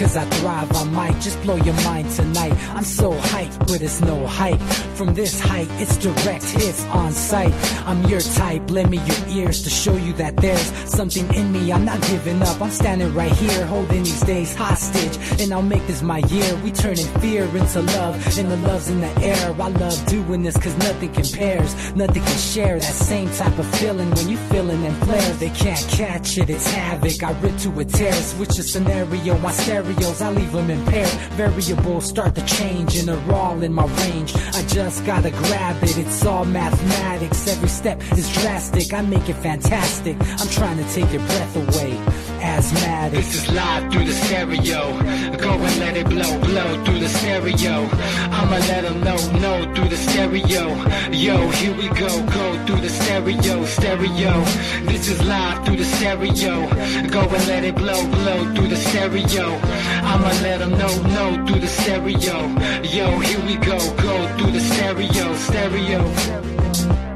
cause I thrive. I might just blow your mind tonight. I'm so hyped, but it's no hype. From this height, it's direct hits on sight. I'm your type, lend me your ears to show you that there's something in me. I'm not giving up, I'm standing right here, holding these days hostage. And I'll make this my year. We turning fear into love, and the love's in the air. I love doing this cause nothing compares. Nothing can share that same type of feeling when you feeling and flare. They can't catch it, it's havoc. I rip to a tear, switch the scenario. My stereos, I leave them impaired. Variables start to change and they're all in my range. I just gotta grab it, it's all mathematics. Every step is drastic, I make it fantastic. I'm trying to take your breath away. Asthmatic. This is live through the stereo. Go and let it blow, blow through the stereo. I'ma let them know through the stereo. Yo, here we go through the stereo, stereo. This is live through the stereo. Go and let it blow, blow through the stereo. I'ma let them know through the stereo. Yo, here we go through the stereo, stereo.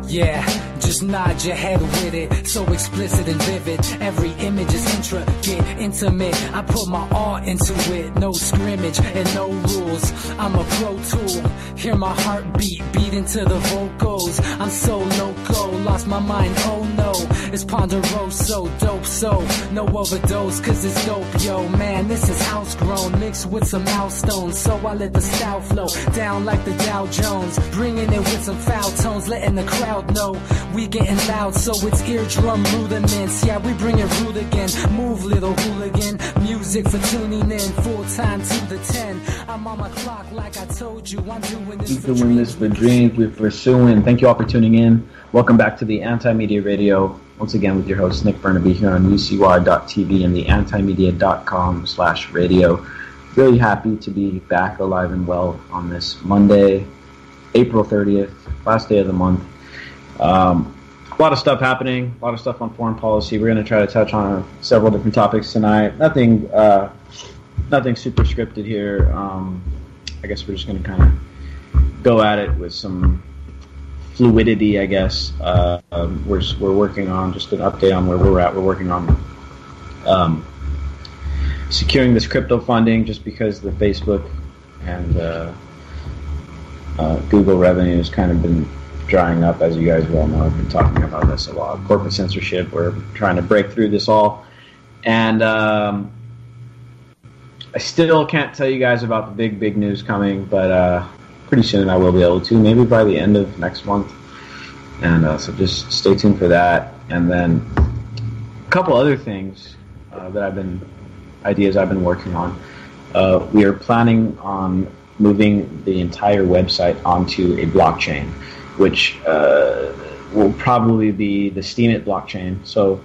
Yeah, just nod your head with it, so explicit and vivid. Every image is intricate, intimate. I put my all into it, no scrimmage and no rules. I'm a pro tool, hear my heartbeat, beat into the vocals. I'm so loco, lost my mind, oh no. It's ponderoso, dope, so no overdose, cause it's dope, yo. Man, this is house grown, mixed with some milestones. So I let the style flow down like the Dow Jones, bringing it with some foul tones, letting the crowd know we getting loud, so it's eardrum rudiments. Yeah, we bring it rude again. Move, little hooligan. Music for tuning in, full time to the 10. I'm on my clock like I told you. I'm doing this for dreams. We're pursuing. Thank you all for tuning in. Welcome back to the Anti-Media Radio. Once again with your host Nick Bernabe here on ucy.tv and the antimedia.com/radio. Really happy to be back alive and well on this Monday, April 30th, last day of the month. A lot of stuff happening, a lot of stuff on foreign policy. We're going to try to touch on several different topics tonight. Nothing super scripted here. I guess we're just going to kind of go at it with some fluidity, I guess. We're working on just an update on where we're at. We're working on securing this crypto funding, just because the Facebook and Google revenue has kind of been drying up, as you guys well know. I've been talking about this a lot. Corporate censorship. We're trying to break through this all, and I still can't tell you guys about the big news coming, but pretty soon I will be able to, maybe by the end of next month, and so just stay tuned for that. And then a couple other things ideas I've been working on. We are planning on moving the entire website onto a blockchain, which will probably be the Steemit blockchain. So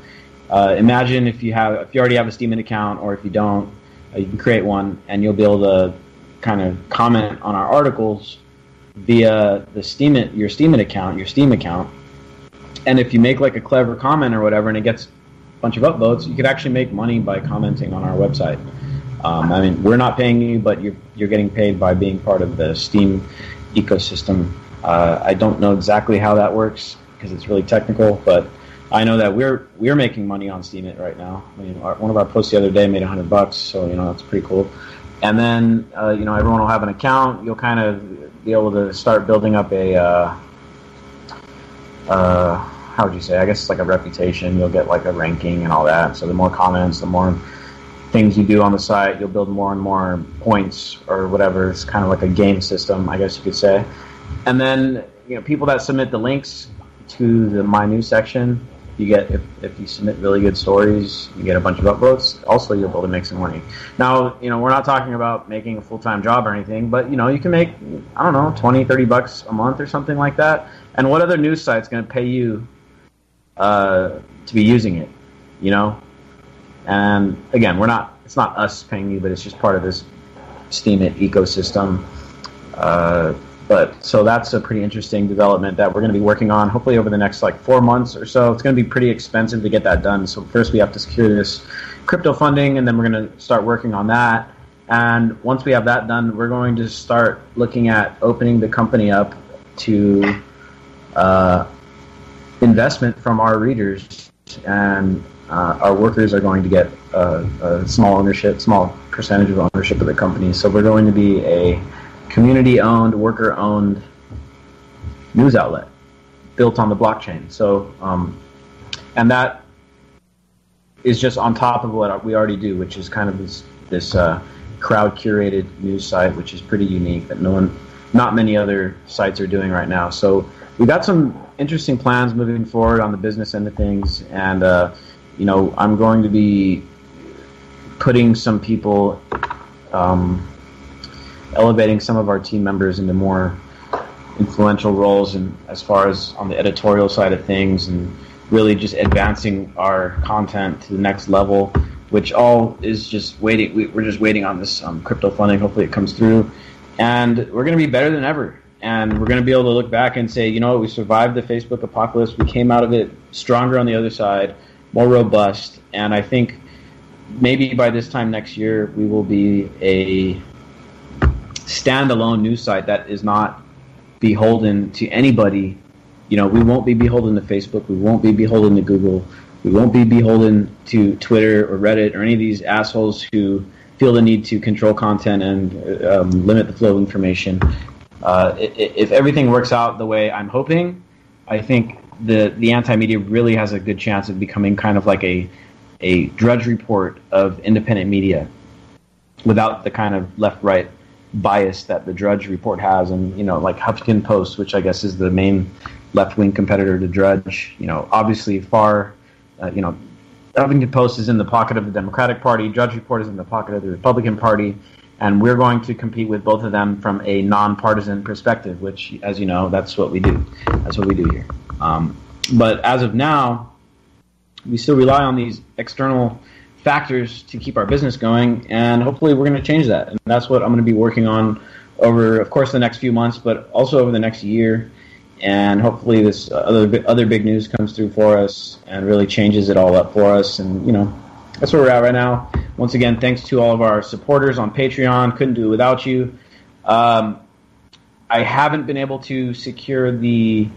imagine if you already have a Steemit account, or if you don't, you can create one, and you'll be able to kind of comment on our articles via the your Steem account. And if you make like a clever comment or whatever, and it gets a bunch of upvotes, you could actually make money by commenting on our website. I mean, we're not paying you, but you're getting paid by being part of the Steem ecosystem. I don't know exactly how that works because it's really technical, but I know that we're making money on Steemit right now. I mean, one of our posts the other day made $100, so that's pretty cool. And then everyone will have an account. You'll kind of be able to start building up a how would you say? I guess it's like a reputation. You'll get like a ranking and all that. So the more comments, the more things you do on the site, you'll build more and more points or whatever. It's kind of like a game system, I guess you could say. And then people that submit the links to the My News section, you get if you submit really good stories, you get a bunch of upvotes. Also, you'll be able to make some money. Now, we're not talking about making a full-time job or anything, but you can make, I don't know, $20-$30 a month or something like that. And what other news site's going to pay you to be using it? And again, it's not us paying you, but it's just part of this Steemit ecosystem. But so that's a pretty interesting development that we're going to be working on, hopefully over the next 4 months or so. It's going to be pretty expensive to get that done. So first we have to secure this crypto funding, and then we're going to start working on that. And once we have that done, we're going to start looking at opening the company up to investment from our readers. And our workers are going to get a small percentage of ownership of the company. So we're going to be a community-owned, worker-owned news outlet built on the blockchain. So, and that is just on top of what we already do, which is kind of this crowd-curated news site, which is pretty unique that not many other sites are doing right now. So we got some interesting plans moving forward on the business end of things, and I'm going to be putting some people, elevating some of our team members into more influential roles, and as far as on the editorial side of things, and really just advancing our content to the next level, which all is just waiting. We're just waiting on this crypto funding. Hopefully it comes through, and we're going to be better than ever. And we're going to be able to look back and say, you know what, we survived the Facebook apocalypse. We came out of it stronger on the other side, more robust. And I think maybe by this time next year, we will be a standalone news site that is not beholden to anybody. We won't be beholden to Facebook. We won't be beholden to Google. We won't be beholden to Twitter or Reddit or any of these assholes who feel the need to control content and limit the flow of information. If everything works out the way I'm hoping, I think the anti-media really has a good chance of becoming kind of like a Drudge Report of independent media without the kind of left-right bias that the Drudge Report has, and like Huffington Post, which I guess is the main left-wing competitor to Drudge. Obviously Huffington Post is in the pocket of the Democratic Party, Drudge Report is in the pocket of the Republican Party, and we're going to compete with both of them from a non-partisan perspective, which, as you know, that's what we do. That's what we do here. But as of now, we still rely on these external factors to keep our business going, and hopefully we're going to change that. And that's what I'm going to be working on over, of course, the next few months, but also over the next year. And hopefully this other big news comes through for us and really changes it all up for us. And, that's where we're at right now. Once again, thanks to all of our supporters on Patreon. Couldn't do it without you. I haven't been able to secure the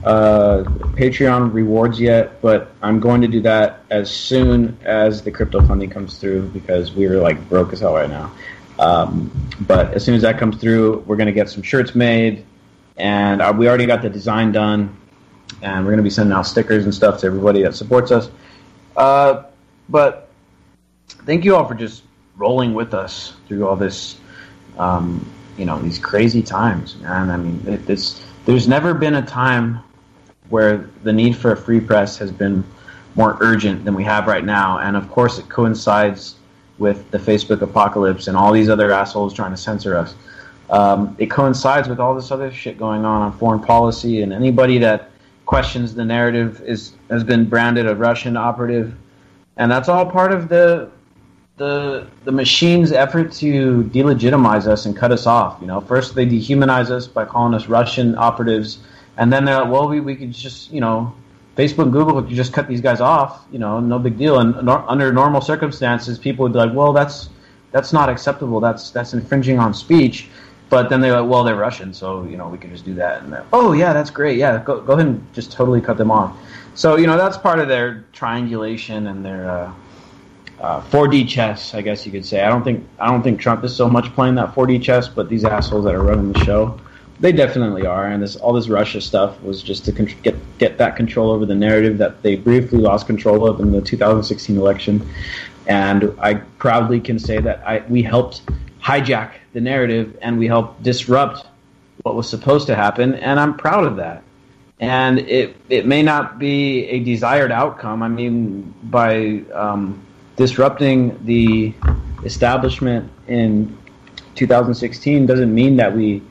Patreon rewards yet, but I'm going to do that as soon as the crypto funding comes through, because we're broke as hell right now. But as soon as that comes through, we're going to get some shirts made, and we already got the design done, and we're going to be sending out stickers and stuff to everybody that supports us. But thank you all for just rolling with us through all this, these crazy times, man. I mean, there's never been a time where the need for a free press has been more urgent than we have right now. And of course, it coincides with the Facebook apocalypse and all these other assholes trying to censor us. It coincides with all this other shit going on foreign policy, and anybody that questions the narrative has been branded a Russian operative. And that's all part of the machine's effort to delegitimize us and cut us off. First they dehumanize us by calling us Russian operatives, and then they're like, well, we could just, Facebook and Google could just cut these guys off, no big deal. And under normal circumstances, people would be like, well, that's not acceptable. That's infringing on speech. But then they're like, well, they're Russian, so we can just do that. And oh yeah, that's great. Yeah, go ahead and just totally cut them off. So that's part of their triangulation and their 4D chess, I guess you could say. I don't think Trump is so much playing that 4D chess, but these assholes that are running the show, they definitely are. And all this Russia stuff was just to get that control over the narrative that they briefly lost control of in the 2016 election. And I proudly can say that we helped hijack the narrative, and we helped disrupt what was supposed to happen, and I'm proud of that. And it may not be a desired outcome. I mean, by disrupting the establishment in 2016 doesn't mean that we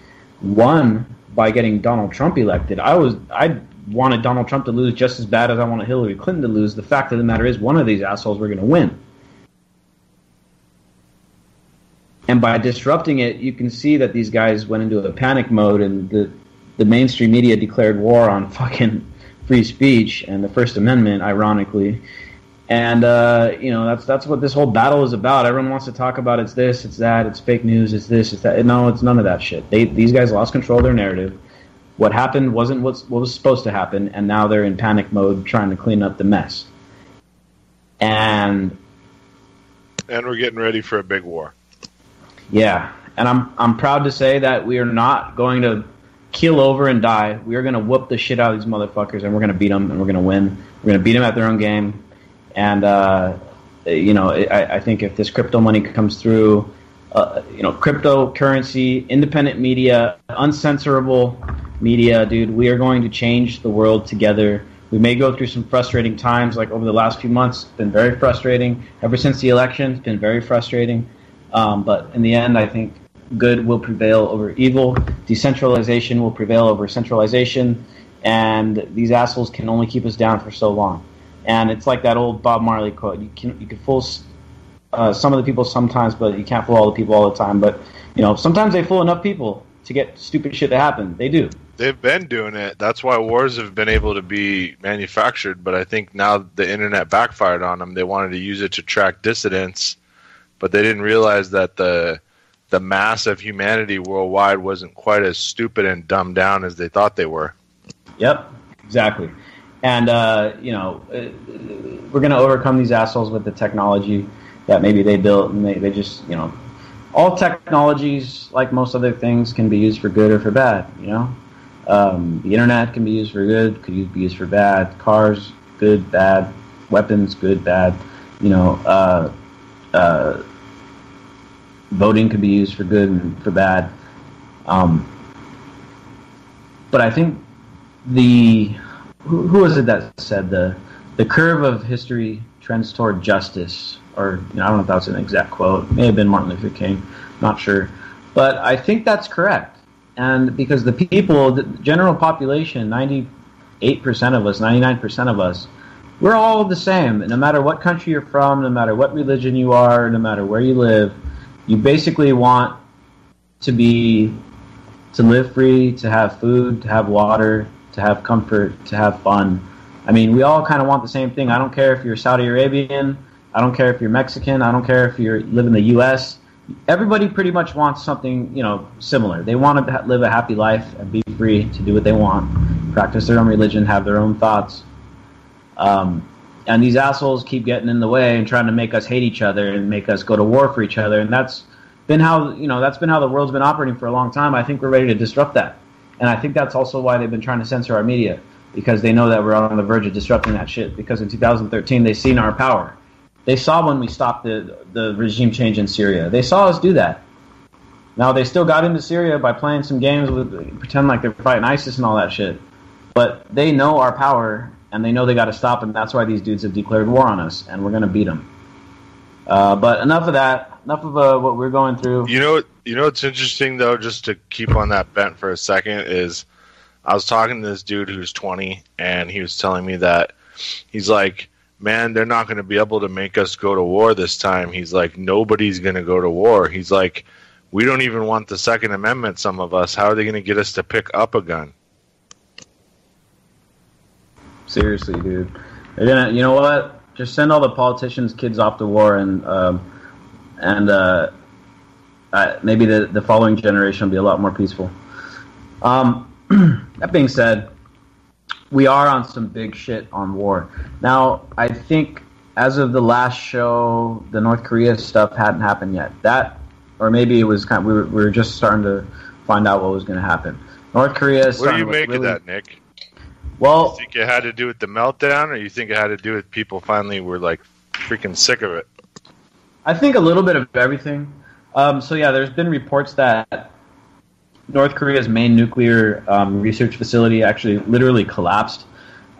won by getting Donald Trump elected. I wanted Donald Trump to lose just as bad as I wanted Hillary Clinton to lose. The fact of the matter is, one of these assholes were going to win. And by disrupting it, you can see that these guys went into a panic mode, and the mainstream media declared war on fucking free speech and the First Amendment, ironically. And that's what this whole battle is about. Everyone wants to talk about it's this, it's that, it's fake news, it's this, it's that. No, it's none of that shit. These guys lost control of their narrative. What happened wasn't what was supposed to happen, and now they're in panic mode trying to clean up the mess. And we're getting ready for a big war. Yeah, and I'm proud to say that we are not going to keel over and die. We are going to whoop the shit out of these motherfuckers, and we're going to beat them, and we're going to win. We're going to beat them at their own game. And I think if this crypto money comes through, cryptocurrency, independent media, uncensorable media, dude, we are going to change the world together. We may go through some frustrating times, like over the last few months. It's been very frustrating. Ever since the election, it's been very frustrating. But in the end, I think good will prevail over evil. Decentralization will prevail over centralization. And these assholes can only keep us down for so long. And it's like that old Bob Marley quote: you can fool some of the people sometimes, but you can't fool all the people all the time. But sometimes they fool enough people to get stupid shit to happen. They do. They've been doing it. That's why wars have been able to be manufactured. But I think now the internet backfired on them. They wanted to use it to track dissidents, but they didn't realize that the mass of humanity worldwide wasn't quite as stupid and dumbed down as they thought they were. Yep, exactly. And, we're going to overcome these assholes with the technology that maybe they built, and they just, all technologies, like most other things, can be used for good or for bad, The internet can be used for good, could be used for bad. Cars, good, bad. Weapons, good, bad. Voting could be used for good and for bad. But I think who was it that said the curve of history trends toward justice? Or I don't know if that was an exact quote. It may have been Martin Luther King. Not sure. But I think that's correct. And because the people, the general population, 98% of us, 99% of us, we're all the same. No matter what country you're from, no matter what religion you are, no matter where you live, you basically want to live free, to have food, to have water, to have comfort, to have fun. I mean, we all kind of want the same thing. I don't care if you're Saudi Arabian. I don't care if you're Mexican. I don't care if you live in the U.S. Everybody pretty much wants something, similar. They want to live a happy life and be free to do what they want, practice their own religion, have their own thoughts. And these assholes keep getting in the way and trying to make us hate each other and make us go to war for each other. And that's been how the world's been operating for a long time. I think we're ready to disrupt that. And I think that's also why they've been trying to censor our media, because they know that we're on the verge of disrupting that shit. Because in 2013, they've seen our power. They saw when we stopped the regime change in Syria. They saw us do that. Now, they still got into Syria by playing some games pretend like they're fighting ISIS and all that shit. But they know our power, and they know they got to stop, and that's why these dudes have declared war on us, and we're going to beat them. But enough of that. Enough of what we're going through. You know what's interesting, though, just to keep on that bent for a second, is I was talking to this dude who's 20, and he was telling me that he's like, man, they're not going to be able to make us go to war this time. He's like, nobody's going to go to war. He's like, we don't even want the Second Amendment, some of us. How are they going to get us to pick up a gun? Seriously, dude. They're gonna, you know what? Just send all the politicians' kids off to war, and maybe the following generation will be a lot more peaceful. That being said, we are on some big shit on war. Now, I think as of the last show, the North Korea stuff hadn't happened yet. That, or maybe it was we were just starting to find out what was going to happen. North Korea. What do you make of that, Nick? Well, you think it had to do with the meltdown, or you think it had to do with people finally were like freaking sick of it? I think a little bit of everything. So yeah, there's been reports that North Korea's main nuclear research facility actually literally collapsed.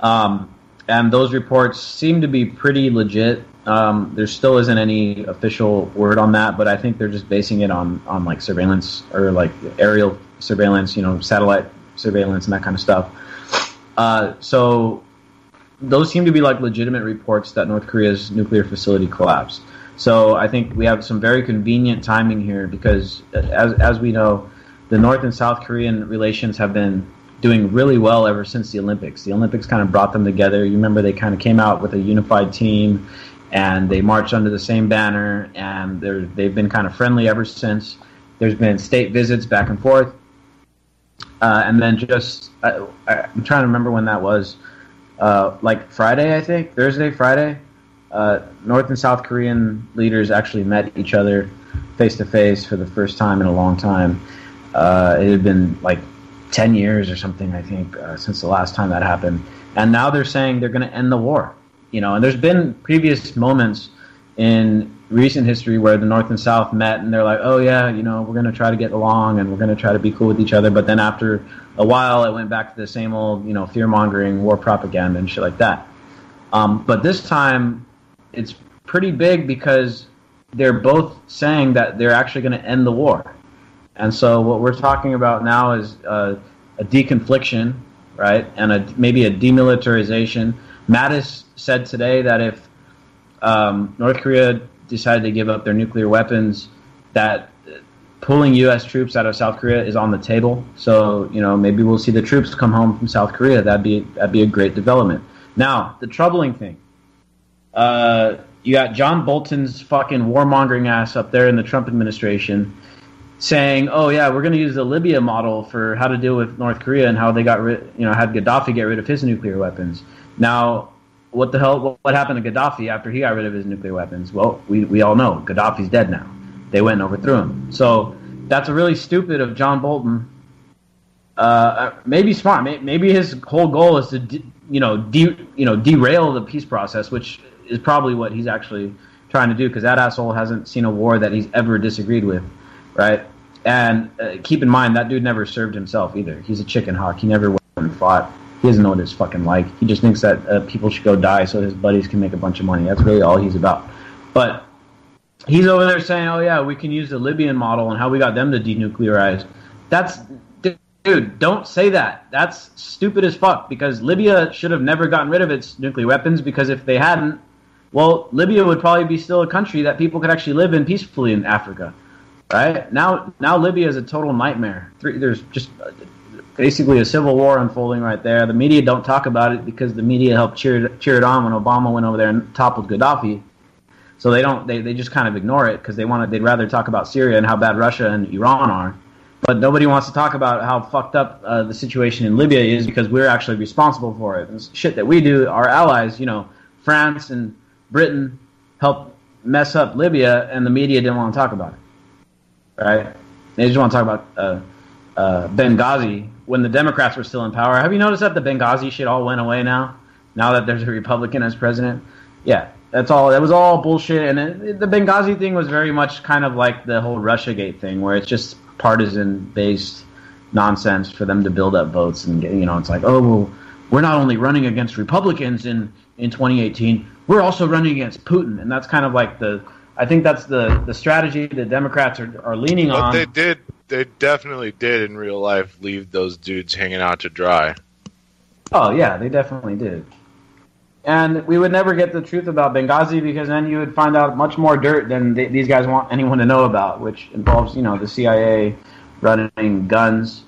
And those reports seem to be pretty legit. There still isn't any official word on that, but I think they're just basing it on like surveillance or like aerial surveillance, satellite surveillance and that kind of stuff. So those seem to be like legitimate reports that North Korea's nuclear facility collapsed. So I think we have some very convenient timing here because, as we know, the North and South Korean relations have been doing really well ever since the Olympics. The Olympics kind of brought them together. You remember they kind of came out with a unified team, and they marched under the same banner, and they've been kind of friendly ever since. There's been state visits back and forth. And then I'm trying to remember when that was, like Friday, I think, Thursday, Friday. North and South Korean leaders actually met each other face to face for the first time in a long time. It had been like 10 years or something, I think, since the last time that happened. And now they're saying they're going to end the war. And there's been previous moments in recent history where the North and South met and they're like, oh yeah, we're going to try to get along and we're going to try to be cool with each other. But then after a while, it went back to the same old, fear-mongering, war propaganda and shit like that. But this time, it's pretty big because they're both saying that they're actually going to end the war. And so what we're talking about now is a deconfliction, right, and maybe a demilitarization. Mattis said today that if North Korea decided to give up their nuclear weapons, that pulling U.S. troops out of South Korea is on the table. So, maybe we'll see the troops come home from South Korea. That'd be a great development. Now, the troubling thing, you got John Bolton's fucking warmongering ass up there in the Trump administration saying, oh yeah, we're going to use the Libya model for how to deal with North Korea and how they had Gaddafi get rid of his nuclear weapons. Now, what happened to Gaddafi after he got rid of his nuclear weapons? Well, we all know Gaddafi's dead now. They went and overthrew him. So that's a really stupid of John Bolton. Maybe smart. Maybe his whole goal is to derail the peace process, which is probably what he's actually trying to do, because that asshole hasn't seen a war that he's ever disagreed with, right? And keep in mind, that dude never served himself either. He's a chicken hawk. He never went and fought. He doesn't know what it's fucking like. He just thinks that people should go die so his buddies can make a bunch of money. That's really all he's about. But he's over there saying, oh yeah, we can use the Libyan model and how we got them to denuclearize. Dude, don't say that. That's stupid as fuck, because Libya should have never gotten rid of its nuclear weapons, because if they hadn't, well, Libya would probably be still a country that people could actually live in peacefully in Africa, right? Now Libya is a total nightmare. There's just basically a civil war unfolding right there. The media don't talk about it because the media helped cheer it on when Obama went over there and toppled Gaddafi. So they just kind of ignore it because they'd rather talk about Syria and how bad Russia and Iran are. But nobody wants to talk about how fucked up the situation in Libya is, because we're actually responsible for it. And shit that we do, our allies, France and Britain helped mess up Libya, and the media didn't want to talk about it, right? They just want to talk about Benghazi when the Democrats were still in power. Have you noticed that the Benghazi shit all went away now that there's a Republican as president? Yeah, that was all bullshit. And the Benghazi thing was very much kind of like the whole Russiagate thing, where it's just partisan-based nonsense for them to build up votes. And, it's like, oh, well, we're not only running against Republicans in 2018, we're also running against Putin. And that's kind of like I think that's the strategy the Democrats are leaning on. They definitely did in real life leave those dudes hanging out to dry. Oh, yeah, they definitely did. And we would never get the truth about Benghazi, because then you would find out much more dirt than these guys want anyone to know about, which involves, the CIA running guns,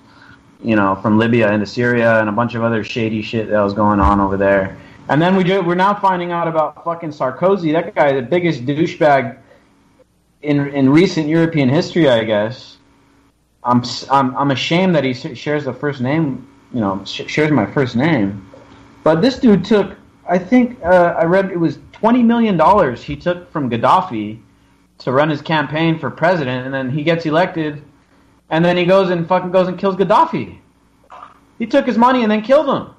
from Libya into Syria and a bunch of other shady shit that was going on over there. And then we're now finding out about fucking Sarkozy, that guy, the biggest douchebag in recent European history, I guess. I'm ashamed that he shares the first name, shares my first name. But this dude took, I think I read it was $20 million he took from Gaddafi to run his campaign for president, and then he gets elected, and then he goes and kills Gaddafi. He took his money and then killed him.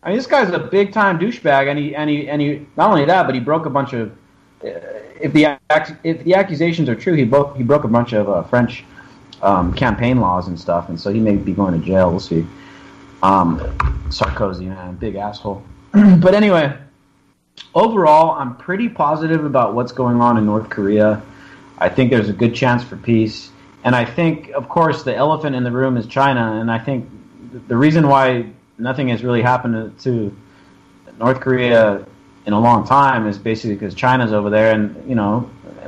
I mean, this guy's a big time douchebag, and he not only that, but he broke a bunch of. If the accusations are true, he broke a bunch of French campaign laws and stuff, and so he may be going to jail. We'll see. Sarkozy, man, big asshole. But anyway, overall, I'm pretty positive about what's going on in North Korea. I think there's a good chance for peace. And I think, of course, the elephant in the room is China. And I think the reason why nothing has really happened to North Korea in a long time is basically because China's over there. And,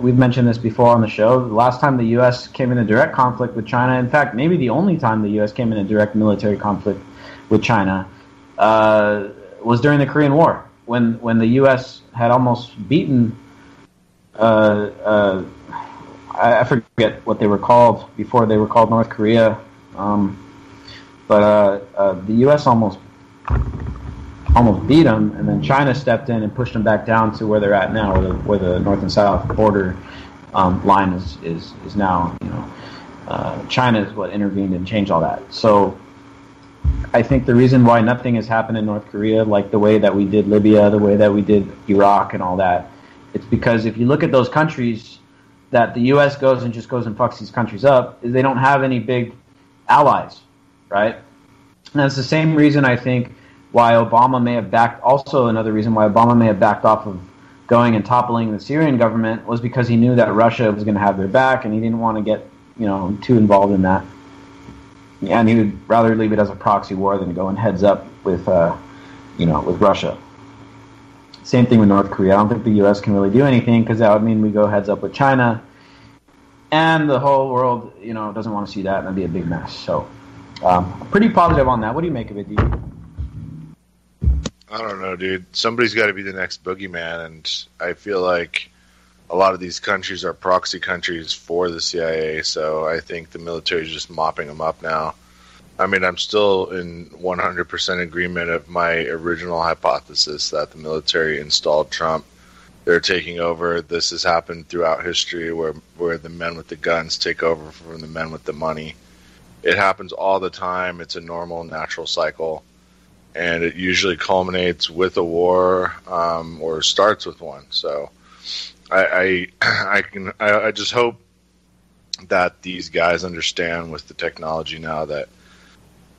we've mentioned this before on the show. The last time the U.S. came into direct conflict with China, in fact, maybe the only time the U.S. came into direct military conflict with China, was during the Korean War, when the U.S. had almost beaten, I forget what they were called before they were called North Korea, but the U.S. almost almost beat them, and then China stepped in and pushed them back down to where they're at now, where the north and south border line is now. China is what intervened and changed all that. So I think the reason why nothing has happened in North Korea, like the way that we did Libya, the way that we did Iraq and all that, it's because if you look at those countries that the U.S. goes and fucks these countries up, is they don't have any big allies, right? And that's the same reason I think why Obama may have backed, also another reason why Obama may have backed off of going and toppling the Syrian government was because he knew that Russia was going to have their back and he didn't want to get too involved in that. And he would rather leave it as a proxy war than go in heads up with Russia. Same thing with North Korea. I don't think the U.S. can really do anything because that would mean we go heads up with China, and the whole world, doesn't want to see that, and that'd be a big mess. So, pretty positive on that. What do you make of it, D? I don't know, dude. Somebody's got to be the next boogeyman, and I feel like a lot of these countries are proxy countries for the CIA, so I think the military is just mopping them up now. I mean, I'm still in 100% agreement of my original hypothesis that the military installed Trump. They're taking over. This has happened throughout history where the men with the guns take over from the men with the money. It happens all the time. It's a normal, natural cycle. And it usually culminates with a war or starts with one. So I just hope that these guys understand with the technology now that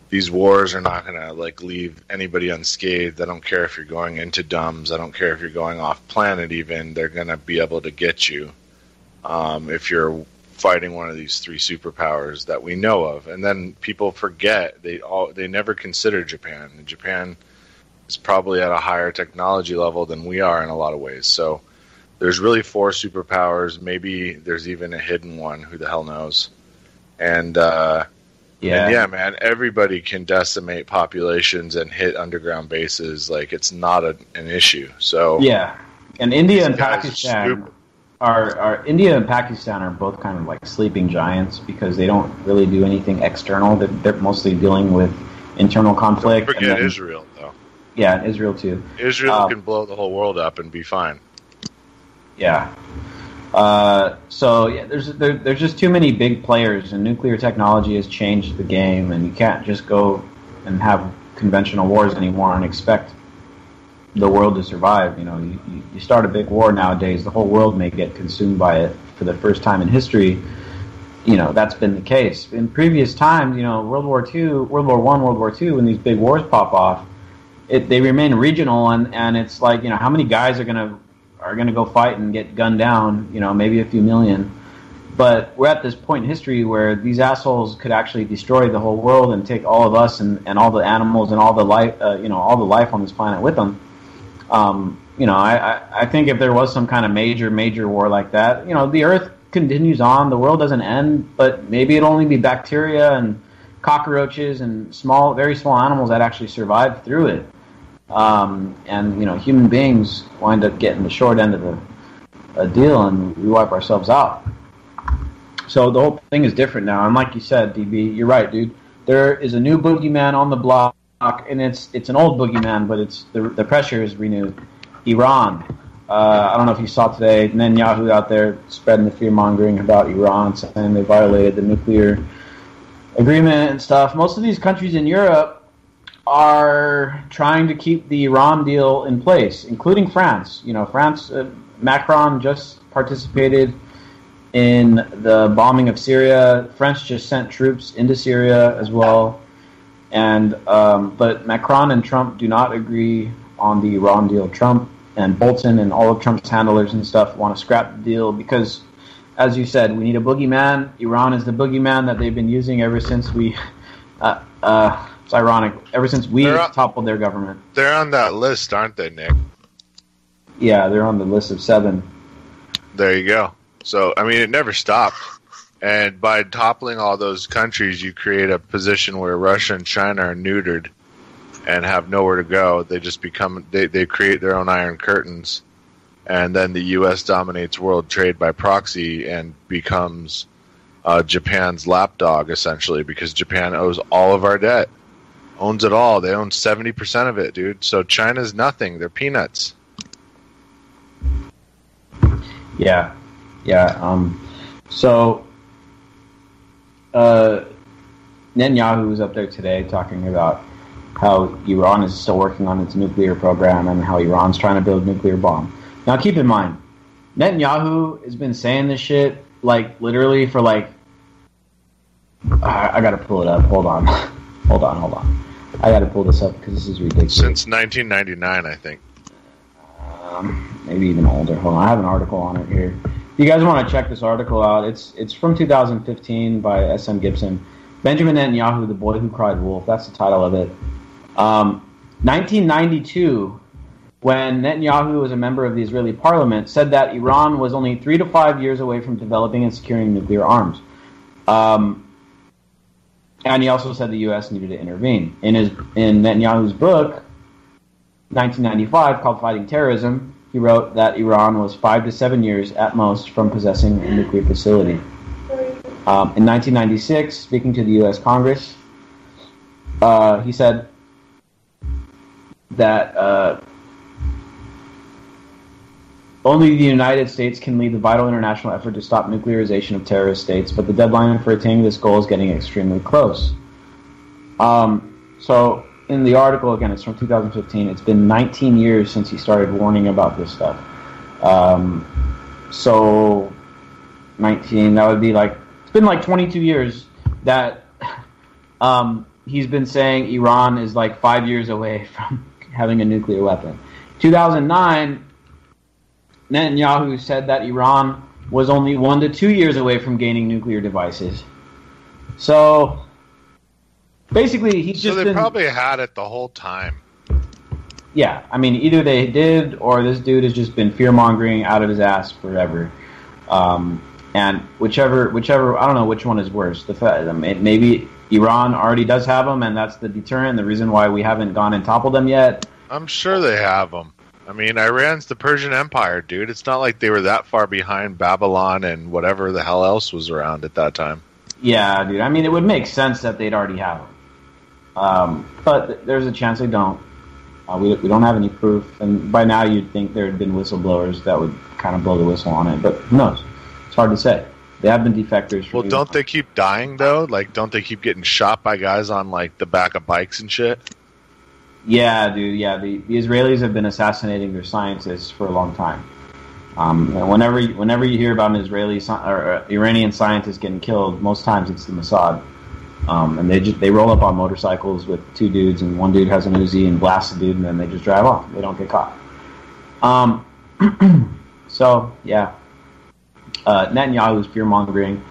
these wars are not going to leave anybody unscathed. I don't care if you're going into dumbs. I don't care if you're going off planet even. They're going to be able to get you if you're fighting one of these three superpowers that we know of. And then people forget they never consider Japan. And Japan is probably at a higher technology level than we are in a lot of ways. So there's really 4 superpowers. Maybe there's even a hidden one. Who the hell knows? And yeah, man, everybody can decimate populations and hit underground bases. It's not an issue. So yeah, and India and Pakistan are both kind of like sleeping giants because they don't really do anything external. They're mostly dealing with internal conflict. Don't forget Israel, though. Yeah, Israel too. Israel can blow the whole world up and be fine. Yeah. So yeah, there's just too many big players, and nuclear technology has changed the game, and you can't just go and have conventional wars anymore and expect the world to survive. You start a big war nowadays, the whole world may get consumed by it for the first time in history. That's been the case. In previous times, World War II, World War I, World War II, when these big wars pop off, they remain regional, and it's like, how many guys are going to go fight and get gunned down, maybe a few million. But we're at this point in history where these assholes could actually destroy the whole world and take all of us and all the animals and all the life, all the life on this planet with them. I think if there was some kind of major war like that, the Earth continues on, the world doesn't end, but maybe it'll only be bacteria and cockroaches and very small animals that actually survive through it. And human beings wind up getting the short end of the deal, and we wipe ourselves out. So the whole thing is different now. And like you said, DB, you're right, dude. There is a new boogeyman on the block, and it's an old boogeyman, but the pressure is renewed. Iran. I don't know if you saw today, Netanyahu out there spreading the fear-mongering about Iran, saying they violated the nuclear agreement and stuff. Most of these countries in Europe are trying to keep the Iran deal in place, including France. France, Macron just participated in the bombing of Syria. French just sent troops into Syria as well. And but Macron and Trump do not agree on the Iran deal. Trump and Bolton and all of Trump's handlers and stuff want to scrap the deal because, as you said, we need a boogeyman. Iran is the boogeyman that they've been using ever since we... it's ironic. Ever since we toppled their government. They're on that list, aren't they, Nick? Yeah, they're on the list of 7. There you go. So, I mean, it never stopped. And by toppling all those countries, you create a position where Russia and China are neutered and have nowhere to go. They just they create their own iron curtains. And then the U.S. dominates world trade by proxy and becomes Japan's lapdog, essentially, because Japan owes all of our debt. owns it all. They own 70% of it, dude. So China's nothing. They're peanuts. Yeah. So Netanyahu was up there today talking about how Iran is still working on its nuclear program and how Iran's trying to build a nuclear bomb. Now, keep in mind, Netanyahu has been saying this shit, like, literally for, like, I gotta pull it up. Hold on. I gotta pull this up because this is ridiculous. Since 1999, I think. Maybe even older. Hold on, I have an article on it here. If you guys want to check this article out, it's from 2015 by S.M. Gibson. Benjamin Netanyahu, the boy who cried wolf. That's the title of it. 1992, when Netanyahu was a member of the Israeli parliament, said that Iran was only 3 to 5 years away from developing and securing nuclear arms. And he also said the U.S. needed to intervene. In Netanyahu's book, 1995, called Fighting Terrorism, he wrote that Iran was 5 to 7 years at most from possessing a nuclear facility. In 1996, speaking to the U.S. Congress, he said that only the United States can lead the vital international effort to stop nuclearization of terrorist states, but the deadline for attaining this goal is getting extremely close. So, in the article, again, it's from 2015, it's been 19 years since he started warning about this stuff. So, 19, that would be like, it's been like 22 years that he's been saying Iran is like 5 years away from having a nuclear weapon. 2009, Netanyahu said that Iran was only 1 to 2 years away from gaining nuclear devices. So, basically, he's just So they probably had it the whole time. Yeah, I mean, either they did, or this dude has just been fear-mongering out of his ass forever. And whichever, I don't know which one is worse. Maybe Iran already does have them, and that's the deterrent, the reason why we haven't gone and toppled them yet. I'm sure they have them. I mean, Iran's the Persian Empire, dude. It's not like they were that far behind Babylon and whatever the hell else was around at that time. Yeah, dude. I mean, it would make sense that they'd already have them. But there's a chance they don't. We don't have any proof. And by now you'd think there had been whistleblowers that would kind of blow the whistle on it. But who knows? It's hard to say. They have been defectors. Well, don't they keep dying, though? Like, don't they keep getting shot by guys on, like, the back of bikes and shit? Yeah, dude. Yeah, the Israelis have been assassinating their scientists for a long time. And whenever you hear about an Israeli or Iranian scientist getting killed, most times it's the Mossad. And they roll up on motorcycles with two dudes, and one dude has an Uzi and blasts the dude, and then they just drive off. They don't get caught. So yeah, Netanyahu is fear-mongering.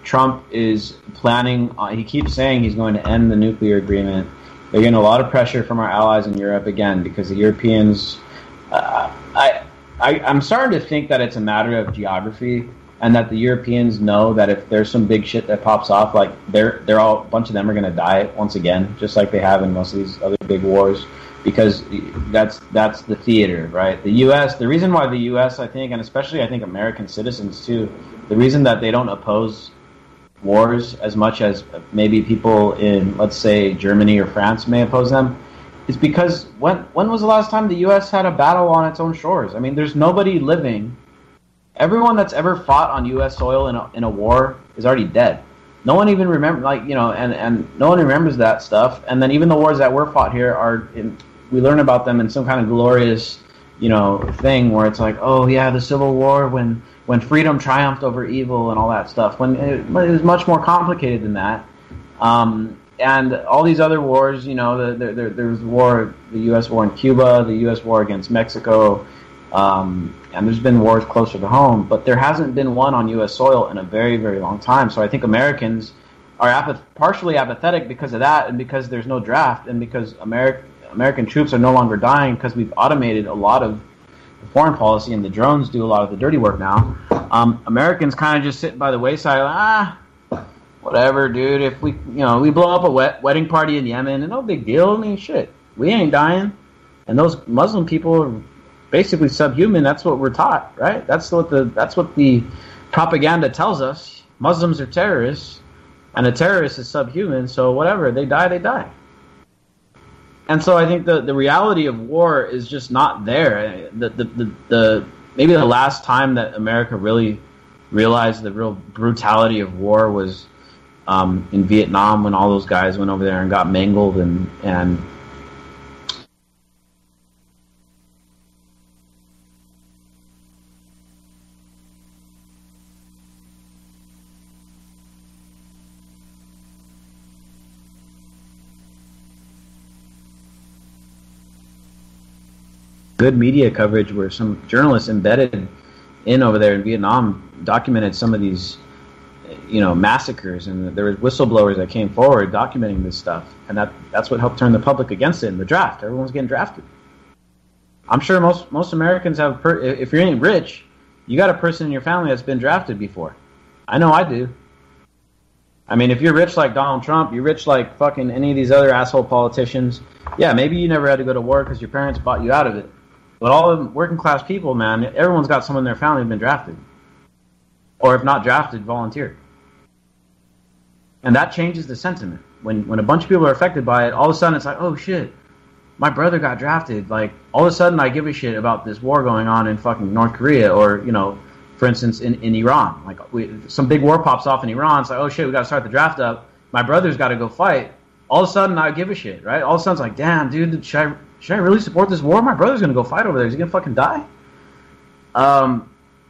Trump is planning. He keeps saying he's going to end the nuclear agreement. They're getting a lot of pressure from our allies in Europe again because the Europeans. I'm starting to think that it's a matter of geography, and that the Europeans know that if there's some big shit that pops off, like they're all, a bunch of them are going to die once again, just like they have in most of these other big wars, because that's the theater, right? The U.S. The reason why the U.S. I think, and especially I think American citizens too, the reason that they don't oppose wars as much as maybe people in, let's say, Germany or France may oppose them, is because when was the last time the U.S. had a battle on its own shores? I mean, there's nobody living. Everyone that's ever fought on U.S. soil in a war is already dead. No one even remember, and no one remembers that stuff. And then even the wars that were fought here we learn about them in some kind of glorious, thing where it's like, oh yeah, the Civil War when freedom triumphed over evil and all that stuff. When it was much more complicated than that. And all these other wars, there's the U.S. war in Cuba, the U.S. war against Mexico. And there's been wars closer to home, but there hasn't been one on U.S. soil in a very, very long time. So I think Americans are partially apathetic because of that, and because there's no draft, and because American troops are no longer dying because we've automated a lot of the foreign policy, and the drones do a lot of the dirty work now. Americans kind of just sit by the wayside, whatever, dude. If we blow up a wedding party in Yemen, and no big deal. I mean, shit, we ain't dying. And those Muslim people are basically subhuman. That's what we're taught, right? That's what the propaganda tells us. Muslims are terrorists, and a terrorist is subhuman. So whatever, they die, they die. And so I think the reality of war is just not there. The maybe the last time that America really realized the real brutality of war was in Vietnam, when all those guys went over there and got mangled and good media coverage where some journalists embedded in over there in Vietnam documented some of these, massacres, and there was whistleblowers that came forward documenting this stuff, and that's what helped turn the public against it in the draft. Everyone's getting drafted. I'm sure most Americans have, if you're ain't rich, you got a person in your family that's been drafted before. I know I do. I mean, if you're rich like Donald Trump, you're rich like fucking any of these other asshole politicians, yeah, maybe you never had to go to war because your parents bought you out of it. But all the working class people, man, everyone's got someone in their family who's been drafted. Or if not drafted, volunteered. And that changes the sentiment. When a bunch of people are affected by it, all of a sudden it's like, oh shit, my brother got drafted. Like, all of a sudden I give a shit about this war going on in fucking North Korea, or, for instance, in Iran. Like, some big war pops off in Iran, it's like, oh shit, we gotta start the draft up. My brother's gotta go fight. All of a sudden I give a shit, right? All of a sudden it's like, damn, dude, should I really support this war? My brother's going to go fight over there. Is he going to fucking die?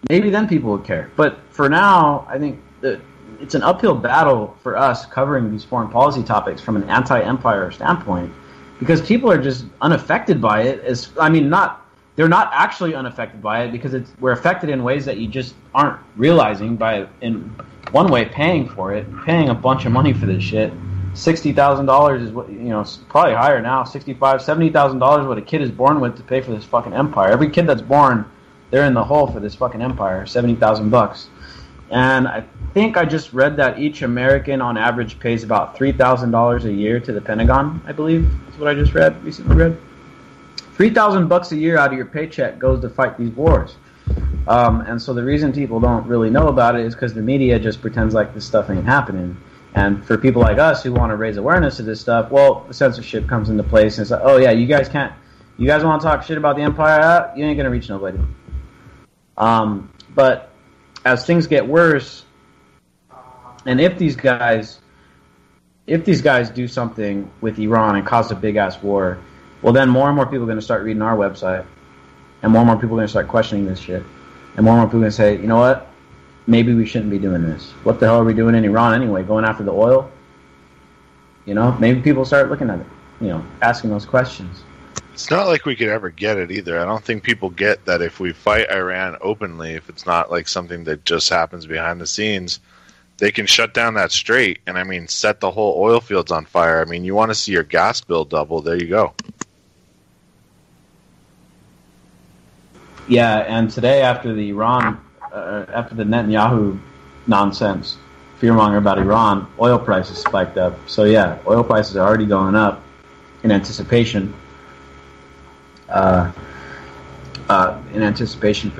Maybe then people would care. But for now, I think that it's an uphill battle for us covering these foreign policy topics from an anti-empire standpoint, because people are just unaffected by it. They're not actually unaffected by it, because we're affected in ways that you just aren't realizing by, in one way, paying for it, paying a bunch of money for this shit. $60,000 is what, probably higher now, $70,000 what a kid is born with to pay for this fucking empire. Every kid that's born, they're in the hole for this fucking empire, $70,000. And I think I just read that each American on average pays about $3,000 a year to the Pentagon, I believe. That's what I just recently read. $3,000 a year out of your paycheck goes to fight these wars. And so the reason people don't really know about it is because the media just pretends like this stuff ain't happening. And for people like us who want to raise awareness of this stuff, well, censorship comes into place, and it's like, oh yeah, you guys want to talk shit about the empire? You ain't gonna reach nobody. But as things get worse, and if these guys do something with Iran and cause a big ass war, well, then more and more people are gonna start reading our website, and more and more people are gonna start questioning this shit, and more people are gonna say, you know what? Maybe we shouldn't be doing this. What the hell are we doing in Iran anyway? Going after the oil? Maybe people start looking at it, asking those questions. It's not like we could ever get it either. I don't think people get that if we fight Iran openly, if it's not like something that just happens behind the scenes, they can shut down that strait and, set the whole oil fields on fire. You want to see your gas bill double, there you go. Yeah, and today after the Netanyahu nonsense, fearmonger about Iran, oil prices spiked up. So yeah, oil prices are already going up in anticipation. For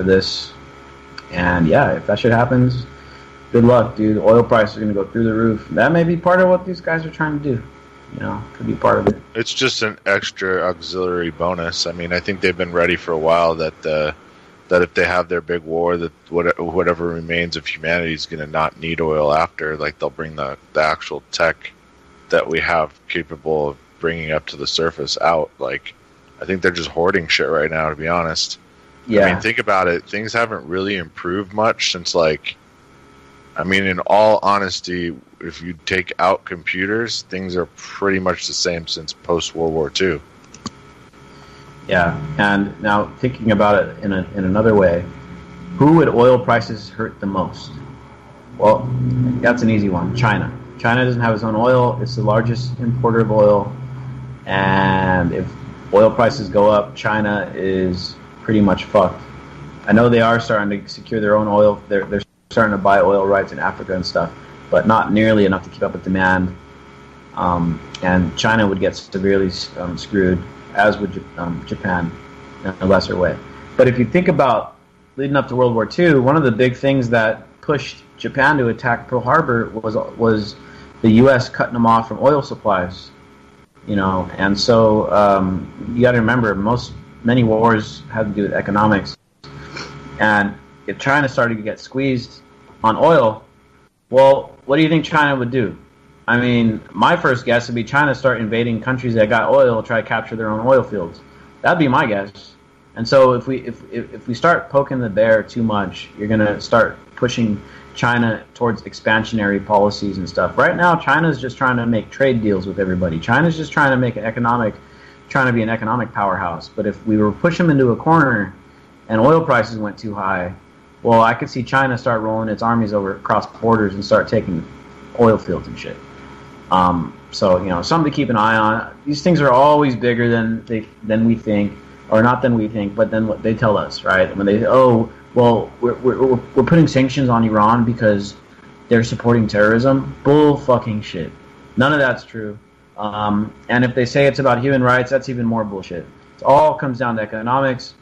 this. And yeah, if that shit happens, good luck, dude. Oil prices are going to go through the roof. That may be part of what these guys are trying to do. Could be part of it. It's just an extra auxiliary bonus. I think they've been ready for a while that if they have their big war, that whatever remains of humanity is going to not need oil after. Like, they'll bring the actual tech that we have capable of bringing up to the surface out. Like, I think they're just hoarding shit right now, to be honest. Yeah. Think about it. Things haven't really improved much since, in all honesty, if you take out computers, things are pretty much the same since post-World War II. Yeah, and now thinking about it in another way, who would oil prices hurt the most? Well, that's an easy one. China. China doesn't have its own oil. It's the largest importer of oil. And if oil prices go up, China is pretty much fucked. I know they are starting to secure their own oil. They're starting to buy oil rights in Africa and stuff, but not nearly enough to keep up with demand. And China would get severely screwed, as would Japan in a lesser way. But if you think about leading up to World War II, one of the big things that pushed Japan to attack Pearl Harbor was the U.S. cutting them off from oil supplies. And so you got to remember, many wars have to do with economics, and if China started to get squeezed on oil, well, what do you think China would do? I mean, my first guess would be China start invading countries that got oil, try to capture their own oil fields. That'd be my guess. And so if we start poking the bear too much, you're going to start pushing China towards expansionary policies and stuff. Right now, China's just trying to make trade deals with everybody. China's just trying to be an economic powerhouse. But if we were push them into a corner and oil prices went too high, well, I could see China start rolling its armies over across borders and start taking oil fields and shit. So, something to keep an eye on. These things are always bigger than we think, or not than we think, but than what they tell us, right? When they, we're putting sanctions on Iran because they're supporting terrorism. Bull fucking shit. None of that's true. And if they say it's about human rights, that's even more bullshit. It all comes down to economics.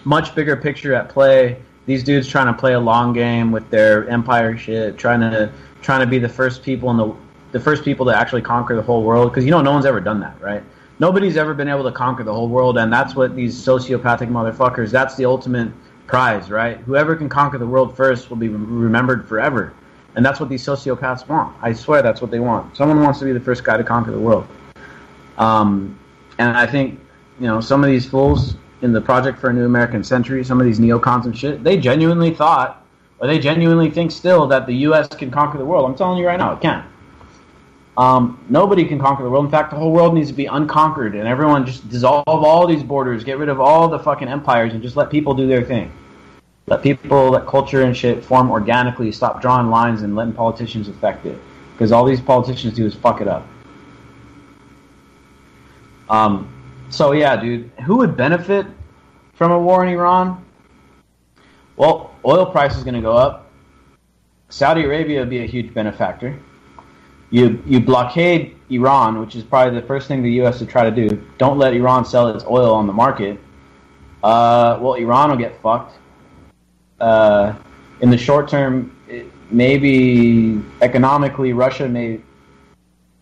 Much bigger picture at play. These dudes trying to play a long game with their empire shit, trying to be the first people to actually conquer the whole world. Because no one's ever done that, right? Nobody's ever been able to conquer the whole world, and that's what these sociopathic motherfuckers. That's the ultimate prize, right? Whoever can conquer the world first will be remembered forever, and that's what these sociopaths want. I swear, that's what they want. Someone wants to be the first guy to conquer the world. And I think some of these fools in the Project for a New American Century, some of these neocons and shit, they genuinely thought, or they genuinely think still, that the U.S. can conquer the world. I'm telling you right now, it can't. Nobody can conquer the world. In fact, the whole world needs to be unconquered, and everyone just dissolve all these borders, get rid of all the fucking empires, and just let people do their thing. Let culture and shit form organically, stop drawing lines and letting politicians affect it. Because all these politicians do is fuck it up. So yeah, dude, who would benefit from a war in Iran? Well, oil price is going to go up. Saudi Arabia would be a huge benefactor. You blockade Iran, which is probably the first thing the U.S. would try to do. Don't let Iran sell its oil on the market. Well, Iran will get fucked. In the short term, maybe economically, Russia may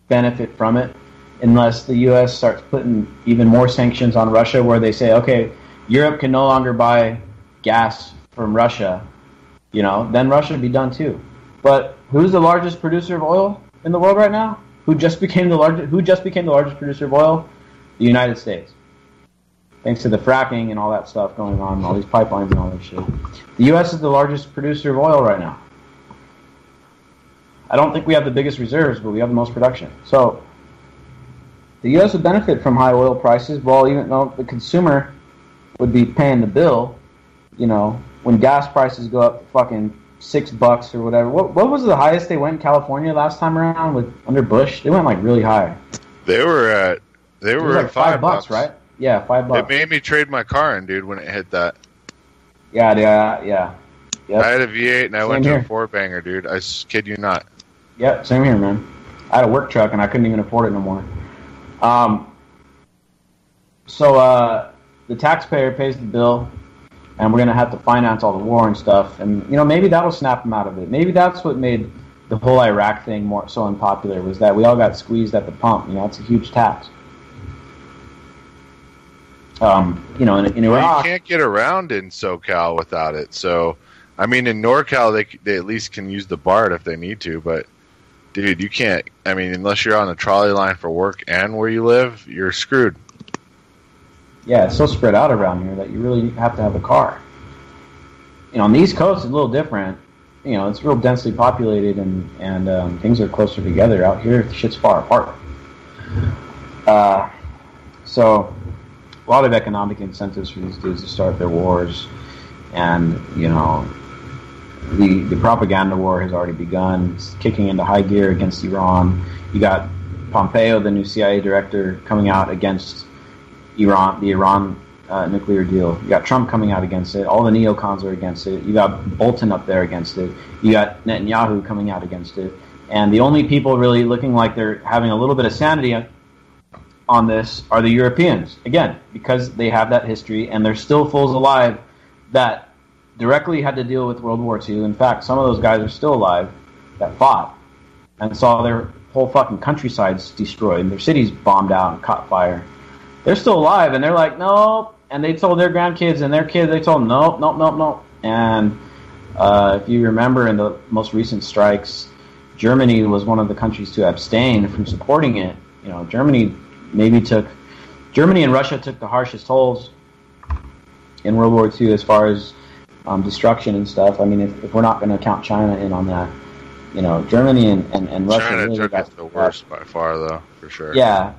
benefit from it, unless the U.S. starts putting even more sanctions on Russia, where they say, okay, Europe can no longer buy gas from Russia. Then Russia would be done too. But who's the largest producer of oil in the world right now? Who just became the largest producer of oil? The United States. Thanks to the fracking and all that stuff going on, all these pipelines and all that shit. The U.S. is the largest producer of oil right now. I don't think we have the biggest reserves, but we have the most production. So the U.S. would benefit from high oil prices, well, even though the consumer would be paying the bill. When gas prices go up to fucking $6 or whatever. What was the highest they went in California last time around under Bush? They went like really high. They were at like $5, right? Yeah, $5. It made me trade my car in, dude, when it hit that. Yeah. Yep. I had a V8 and I went to a 4-banger, dude. I kid you not. Yep, same here, man. I had a work truck and I couldn't even afford it no more. So the taxpayer pays the bill, and we're going to have to finance all the war and stuff. And, maybe that'll snap them out of it. Maybe that's what made the whole Iraq thing so unpopular, was that we all got squeezed at the pump. It's a huge tax. In Iraq... You can't get around in SoCal without it. So, in NorCal, they at least can use the BART if they need to. But, dude, you can't... unless you're on the trolley line for work and where you live, you're screwed. Yeah, it's so spread out around here that you really have to have a car. On the East Coast, it's a little different. It's real densely populated, and things are closer together. Out here, shit's far apart. So, a lot of economic incentives for these dudes to start their wars, and the propaganda war has already begun. It's kicking into high gear against Iran. You got Pompeo, the new CIA director, coming out against the Iran nuclear deal. You got Trump coming out against it. All the neocons are against it. You got Bolton up there against it. You got Netanyahu coming out against it. And the only people really looking like they're having a little bit of sanity on this are the Europeans. Again, because they have that history, and there's still fools alive that directly had to deal with World War II. In fact, some of those guys are still alive that fought and saw their whole fucking countryside's destroyed, and their city's bombed out and caught fire. They're still alive, and they're like, nope. And they told their grandkids and their kids, they told them, nope, nope, nope, nope. And if you remember in the most recent strikes, Germany was one of the countries to abstain from supporting it. You know, Germany and Russia took the harshest tolls in World War II as far as destruction and stuff. I mean, if we're not going to count China in on that, you know, Germany and Russia China really took got it the worst by far, though, for sure. Yeah.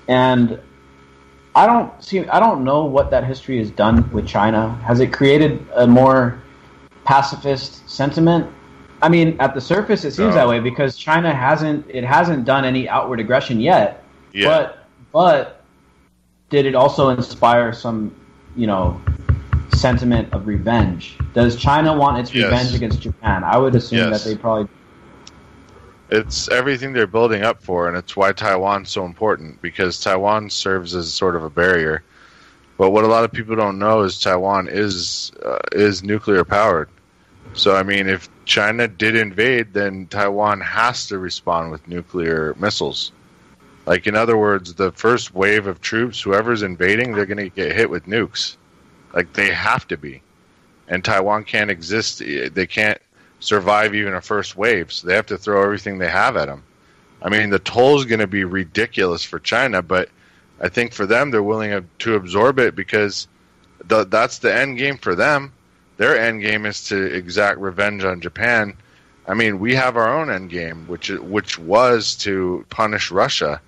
And I don't know what that history has done with China. Has it created a more pacifist sentiment? I mean, at the surface, it seems that way because China hasn't done any outward aggression yet. Yeah. But did it also inspire some, you know, sentiment of revenge? Does China want its revenge against Japan? I would assume that they probably. It's everything they're building up for, and it's why Taiwan's so important, because Taiwan serves as sort of a barrier. But what a lot of people don't know is Taiwan is nuclear powered. So, I mean, if China did invade, then Taiwan has to respond with nuclear missiles. Like, in other words, the first wave of troops, whoever's invading, they're going to get hit with nukes. Like, they have to be. And Taiwan can't exist. They can't survive even a first wave, so they have to throw everything they have at them. I mean, the toll is going to be ridiculous for China, but I think for them, they're willing to absorb it because that's the end game for them. Their end game is to exact revenge on Japan. I mean, we have our own end game, which was to punish Russia.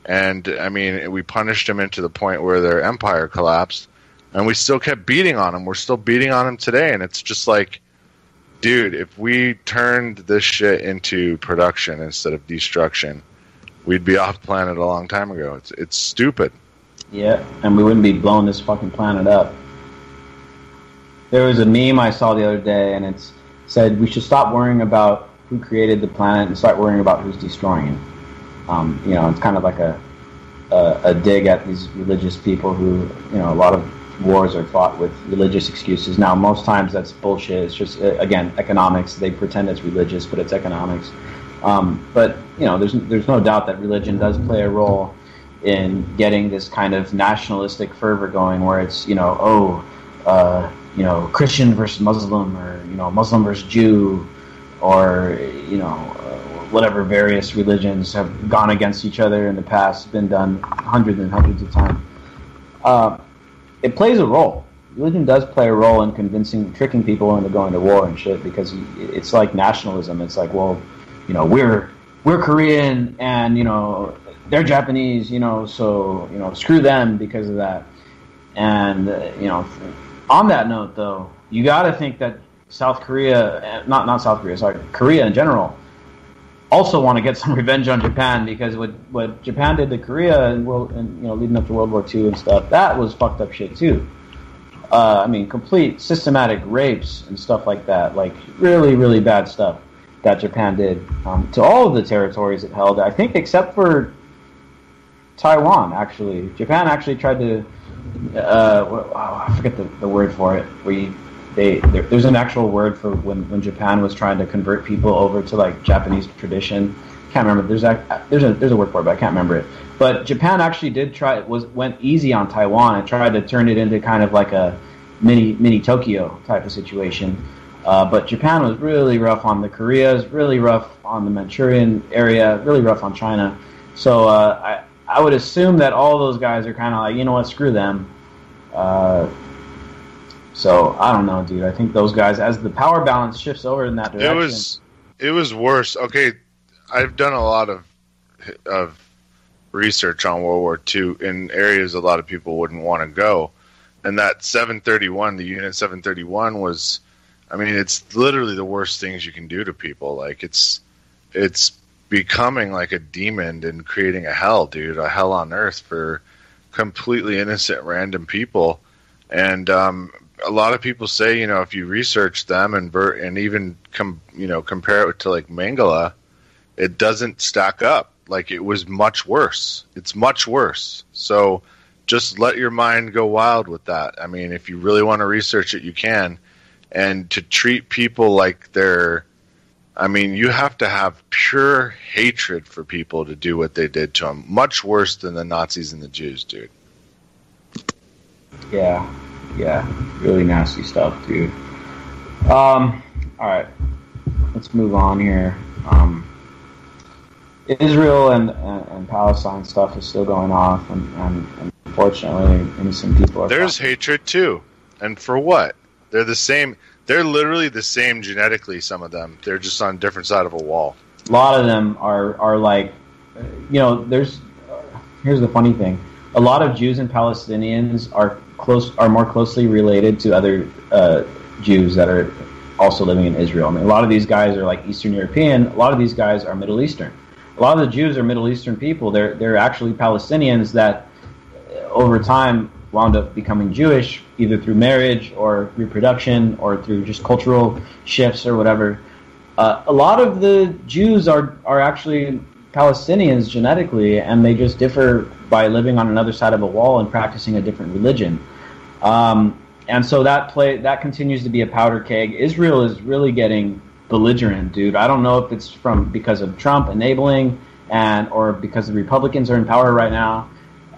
And, I mean, we punished them into the point where their empire collapsed, and we still kept beating on them. We're still beating on them today, and it's just like, dude, if we turned this shit into production instead of destruction, we'd be off planet a long time ago. It's stupid. Yeah, and we wouldn't be blowing this fucking planet up. There was a meme I saw the other day, and it said we should stop worrying about who created the planet and start worrying about who's destroying it. You know, it's kind of like a dig at these religious people who, you know, a lot of wars are fought with religious excuses. Now, most times that's bullshit. It's just, again, economics. They pretend it's religious, but it's economics. But, you know, there's no doubt that religion does play a role in getting this kind of nationalistic fervor going where it's, you know, Christian versus Muslim, or, you know, Muslim versus Jew, or, you know, whatever various religions have gone against each other in the past. It's been done hundreds and hundreds of times. It plays a role. Religion does play a role in tricking people into going to war and shit, because it's like nationalism. It's like, well, you know, we're Korean and, you know, they're Japanese, you know, so, you know, screw them because of that. And, you know, on that note, though, you got to think that South Korea, not South Korea, sorry, Korea in general, also want to get some revenge on Japan, because what Japan did to Korea and you know, leading up to World War II and stuff, that was fucked up shit too. I mean, complete systematic rapes and stuff like that, like really, really bad stuff that Japan did to all of the territories it held. I think except for Taiwan, actually. Japan actually tried to, I forget the word for it, where there's an actual word for when Japan was trying to convert people over to like Japanese tradition. Can't remember. There's a word for it, but I can't remember it. But Japan actually went easy on Taiwan and tried to turn it into kind of like a mini Tokyo type of situation. But Japan was really rough on the Koreas, really rough on the Manchurian area, really rough on China. So I would assume that all those guys are kind of like, you know what, screw them. So, I don't know, dude. I think those guys, as the power balance shifts over in that direction... It was worse. Okay, I've done a lot of research on World War II in areas a lot of people wouldn't want to go. And that 731, the Unit 731 was... I mean, it's literally the worst things you can do to people. Like, it's becoming like a demon and creating a hell, dude. A hell on earth for completely innocent random people. And... a lot of people say, you know, if you research them and even compare it to like Mangala, it doesn't stack up. Like, it was much worse. It's much worse. So just let your mind go wild with that. I mean, if you really want to research it, you can. And to treat people like they're, I mean, you have to have pure hatred for people to do what they did to them. Much worse than the Nazis and the Jews, dude. Yeah, really nasty stuff, dude. All right, let's move on here. Israel and Palestine stuff is still going off, and unfortunately, innocent people are. There's hatred too, and for what? They're the same. They're literally the same genetically. Some of them, they're just on different side of a wall. A lot of them are like, There's here's the funny thing: a lot of Jews and Palestinians are more closely related to other Jews that are also living in Israel. I mean, a lot of these guys are like Eastern European. A lot of these guys are Middle Eastern. A lot of the Jews are Middle Eastern people. They're actually Palestinians that over time wound up becoming Jewish, either through marriage or reproduction or through just cultural shifts or whatever. A lot of the Jews are actually Palestinians genetically, and they just differ by living on another side of a wall and practicing a different religion. And so that continues to be a powder keg. Israel is really getting belligerent, dude. I don't know if it's because of Trump enabling or because the Republicans are in power right now.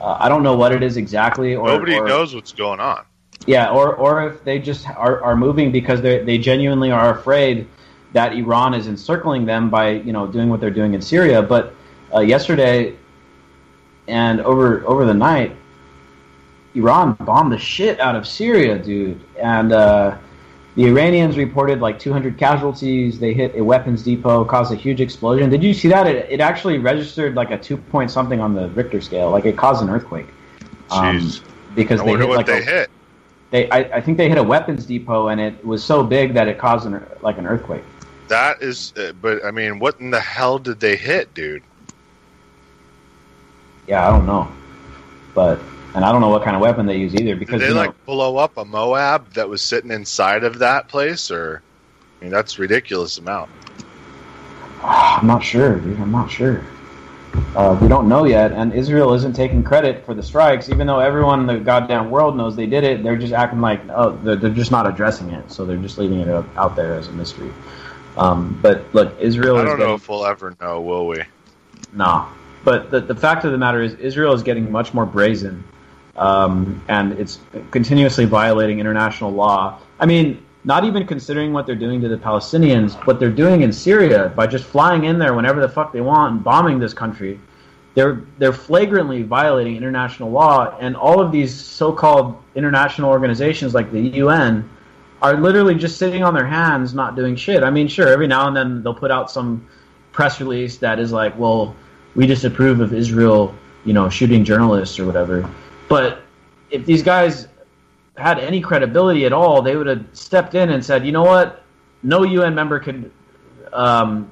I don't know what it is exactly. Nobody knows what's going on. Yeah, or if they just are moving because they genuinely are afraid that Iran is encircling them by doing what they're doing in Syria. But yesterday and over the night, Iran bombed the shit out of Syria, dude. And the Iranians reported like 200 casualties. They hit a weapons depot, caused a huge explosion. Did you see that? It actually registered like a 2-point something on the Richter scale. Like it caused an earthquake. Jeez. Because I wonder what they hit. I think they hit a weapons depot, and it was so big that it caused an earthquake. That is, but I mean, what in the hell did they hit, dude? Yeah, I don't know, and I don't know what kind of weapon they use either. Because did they blow up a Moab that was sitting inside of that place, or I mean, that's a ridiculous amount. I'm not sure, dude. I'm not sure. We don't know yet, and Israel isn't taking credit for the strikes, even though everyone in the goddamn world knows they did it. They're just acting like, they're just not addressing it, so they're just leaving it out there as a mystery. But look, Israel. I don't know if we'll ever know, will we? No. But the fact of the matter is, Israel is getting much more brazen, and it's continuously violating international law. I mean, not even considering what they're doing to the Palestinians, what they're doing in Syria by just flying in there whenever the fuck they want and bombing this country. They're flagrantly violating international law, and all of these so-called international organizations like the UN are literally just sitting on their hands, not doing shit. I mean, sure, every now and then they'll put out some press release that is like, well, we disapprove of Israel, shooting journalists or whatever. But if these guys had any credibility at all, they would have stepped in and said, you know what, no UN member can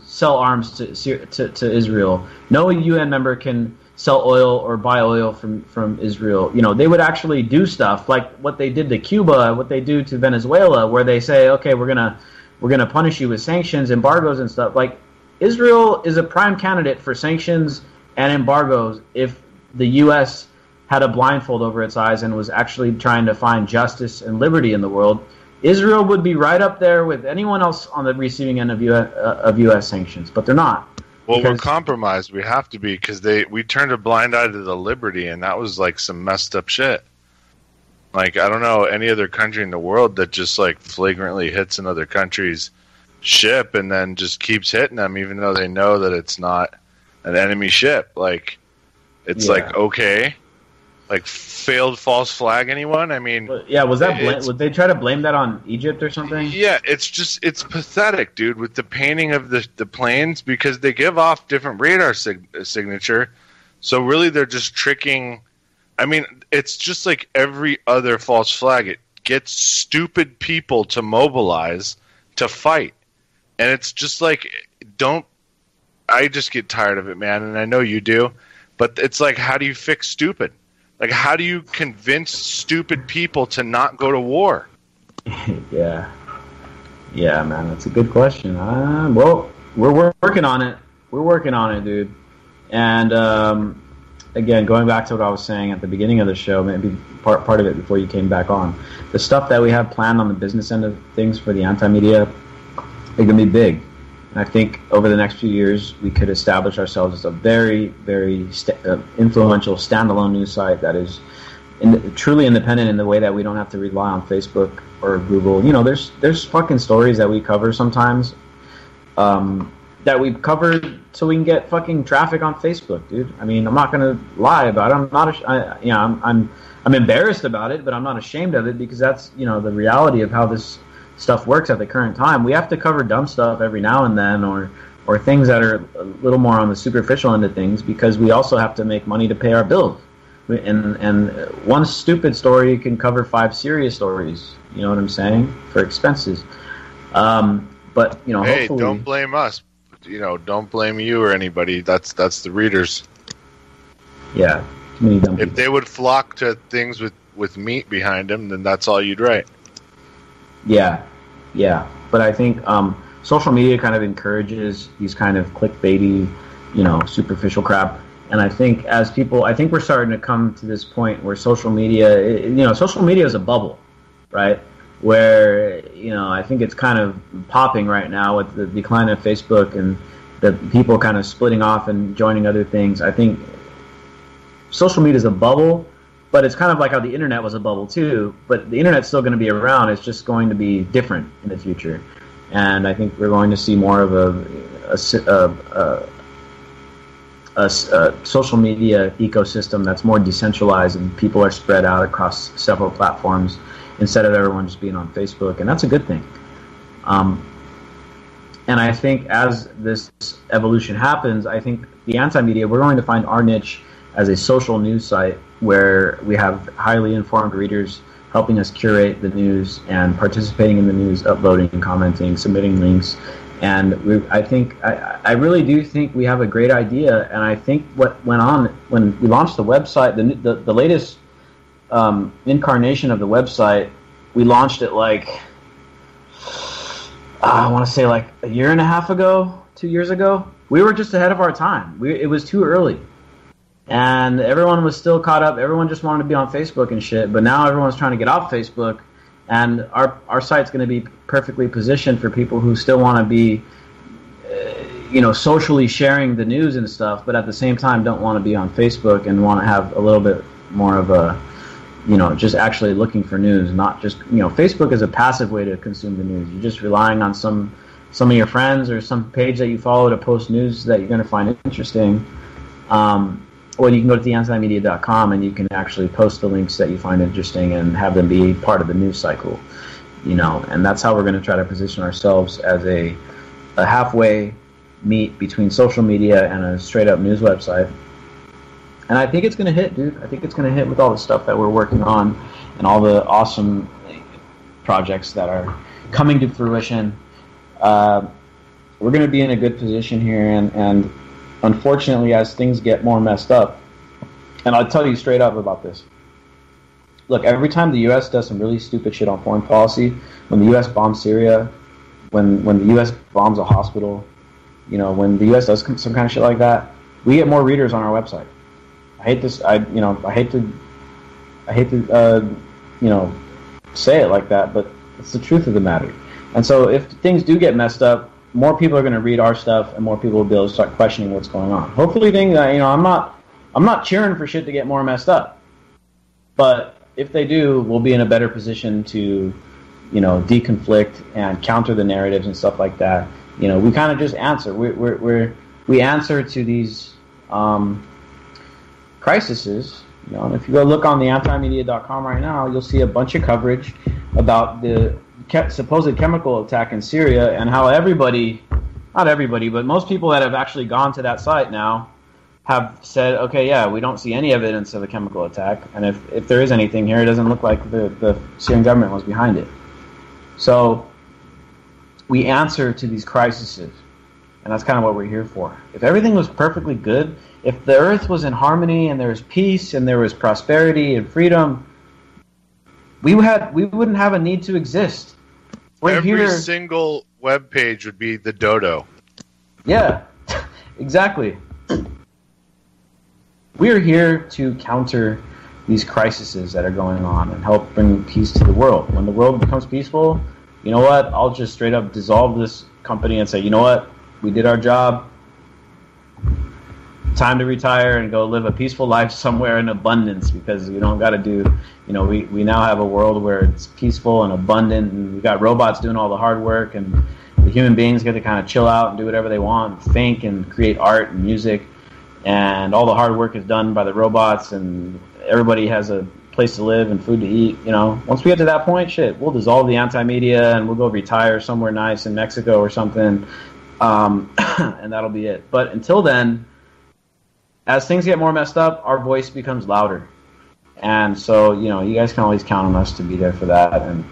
sell arms to Israel. No UN member can sell oil or buy oil from Israel. They would actually do stuff like what they did to Cuba, what they do to Venezuela, where they say, okay, we're gonna punish you with sanctions, embargoes, and stuff. Like, Israel is a prime candidate for sanctions and embargoes if the U.S. had a blindfold over its eyes and was actually trying to find justice and liberty in the world. Israel would be right up there with anyone else on the receiving end of U.S. sanctions, but they're not. Well, we're compromised. We have to be, because we turned a blind eye to the liberty, and that was like some messed up shit. Like, I don't know any other country in the world that just like flagrantly hits another country's ship and then just keeps hitting them, even though they know that it's not an enemy ship. Like, it's like, okay, like, failed false flag anyone? I mean, was that would they try to blame that on Egypt or something? Yeah, it's pathetic, dude, with the painting of the planes, because they give off different radar signature. So really, they're just tricking. I mean, it's just like every other false flag. It gets stupid people to mobilize to fight. And it's just like, I just get tired of it, man, and I know you do. But it's like, how do you fix stupid? Like, how do you convince stupid people to not go to war? Yeah, man, that's a good question. Well, we're working on it. We're working on it, dude. And again, going back to what I was saying at the beginning of the show, maybe part of it before you came back on, the stuff that we have planned on the business end of things for the anti-media, they're going to be big. And I think over the next few years, we could establish ourselves as a very, very influential standalone news site that is truly independent in the way that we don't have to rely on Facebook or Google. You know, there's fucking stories that we cover sometimes that we've covered so we can get fucking traffic on Facebook, dude. I mean, I'm not gonna lie about it. I'm embarrassed about it, but I'm not ashamed of it because that's, you know, the reality of how this stuff works at the current time. We have to cover dumb stuff every now and then, or things that are a little more on the superficial end of things, because we also have to make money to pay our bills. And one stupid story can cover 5 serious stories. You know what I'm saying? For expenses. But you know, hey, hopefully, don't blame us. You know, don't blame you or anybody. That's the readers. Yeah, too many dumb If people. they would flock to things with meat behind them, then that's all you'd write. Yeah. But I think social media kind of encourages these kind of clickbaity, you know, superficial crap. And I think we're starting to come to this point where social media is a bubble, right? Where, you know, I think it's kind of popping right now with the decline of Facebook and the people kind of splitting off and joining other things. I think social media is a bubble, but it's kind of like how the internet was a bubble too. But the internet's still going to be around. It's just going to be different in the future. And I think we're going to see more of a social media ecosystem that's more decentralized and people are spread out across several platforms instead of everyone just being on Facebook, and that's a good thing. And I think as this evolution happens, I think the anti-media, we're going to find our niche as a social news site where we have highly informed readers helping us curate the news and participating in the news, uploading, commenting, submitting links. And I really do think we have a great idea. And I think what went on when we launched the website, the latest incarnation of the website, we launched it I want to say like a year and a half ago, 2 years ago. We were just ahead of our time. It was too early. And everyone was still caught up. Everyone just wanted to be on Facebook and shit. But now everyone's trying to get off Facebook. And our site's going to be perfectly positioned for people who still want to be, socially sharing the news and stuff, but at the same time don't want to be on Facebook and want to have a little bit more of a, just actually looking for news, not just, Facebook is a passive way to consume the news. You're just relying on some of your friends or some page that you follow to post news that you're going to find interesting. Or you can go to theantimedia.com and you can actually post the links that you find interesting and have them be part of the news cycle, and that's how we're going to try to position ourselves as a halfway meet between social media and a straight up news website. And I think it's going to hit, dude. I think it's going to hit with all the stuff that we're working on and all the awesome projects that are coming to fruition. We're going to be in a good position here, and unfortunately, as things get more messed up, and I'll tell you straight up about this. Look, every time the U.S. does some really stupid shit on foreign policy, when the U.S. bombs Syria, when the U.S. bombs a hospital, when the U.S. does some kind of shit like that, we get more readers on our website. I hate this. I hate to say it like that, but it's the truth of the matter. And so, if things do get messed up, more people are going to read our stuff, and more people will be able to start questioning what's going on. Hopefully, I'm not cheering for shit to get more messed up, but if they do, we'll be in a better position to, deconflict and counter the narratives and stuff like that. We kind of just answer. We answer to these crises. And if you go look on the antimedia.com right now, you'll see a bunch of coverage about the supposed chemical attack in Syria and how not everybody, but most people that have actually gone to that site now have said, okay, yeah, we don't see any evidence of a chemical attack, and if there is anything here, it doesn't look like the Syrian government was behind it. So we answer to these crises, and that's kind of what we're here for. If everything was perfectly good, if the earth was in harmony and there was peace and there was prosperity and freedom, we wouldn't have a need to exist. Every single web page would be the dodo. Yeah, exactly. We're here to counter these crises that are going on and help bring peace to the world. When the world becomes peaceful, you know what? I'll just straight up dissolve this company and say, you know what? We did our job. Time to retire and go live a peaceful life somewhere in abundance, because we don't got to do, we now have a world where it's peaceful and abundant, and we got robots doing all the hard work, and the human beings get to kind of chill out and do whatever they want, think and create art and music, and all the hard work is done by the robots, and everybody has a place to live and food to eat. Once we get to that point, shit, we'll dissolve the anti-media and we'll go retire somewhere nice in Mexico or something, and that'll be it. But until then, as things get more messed up, our voice becomes louder. And so, you guys can always count on us to be there for that and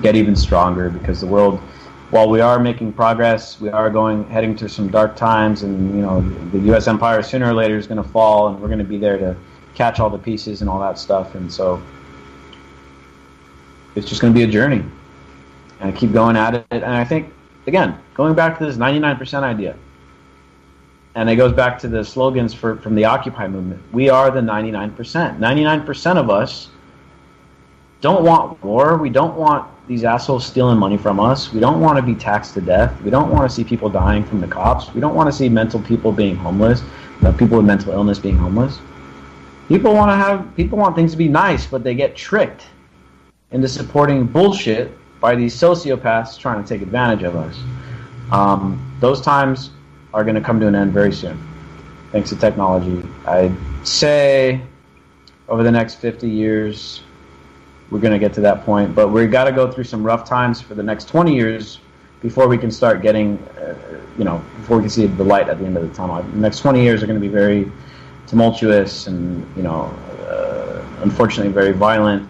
get even stronger, because the world, while we are making progress, we are heading to some dark times, and, the U.S. empire sooner or later is going to fall, and we're going to be there to catch all the pieces and all that stuff. And so it's just going to be a journey, and keep going at it. And I think, again, going back to this 99% idea, and it goes back to the slogans from the Occupy movement. We are the 99%. 99% of us don't want war. We don't want these assholes stealing money from us. We don't want to be taxed to death. We don't want to see people dying from the cops. We don't want to see mental people being homeless, people with mental illness being homeless. People want things to be nice, but they get tricked into supporting bullshit by these sociopaths trying to take advantage of us. Those times are going to come to an end very soon, thanks to technology. I'd say over the next 50 years, we're going to get to that point. But we've got to go through some rough times for the next 20 years before we can start getting, before we can see the light at the end of the tunnel. The next 20 years are going to be very tumultuous and, unfortunately very violent.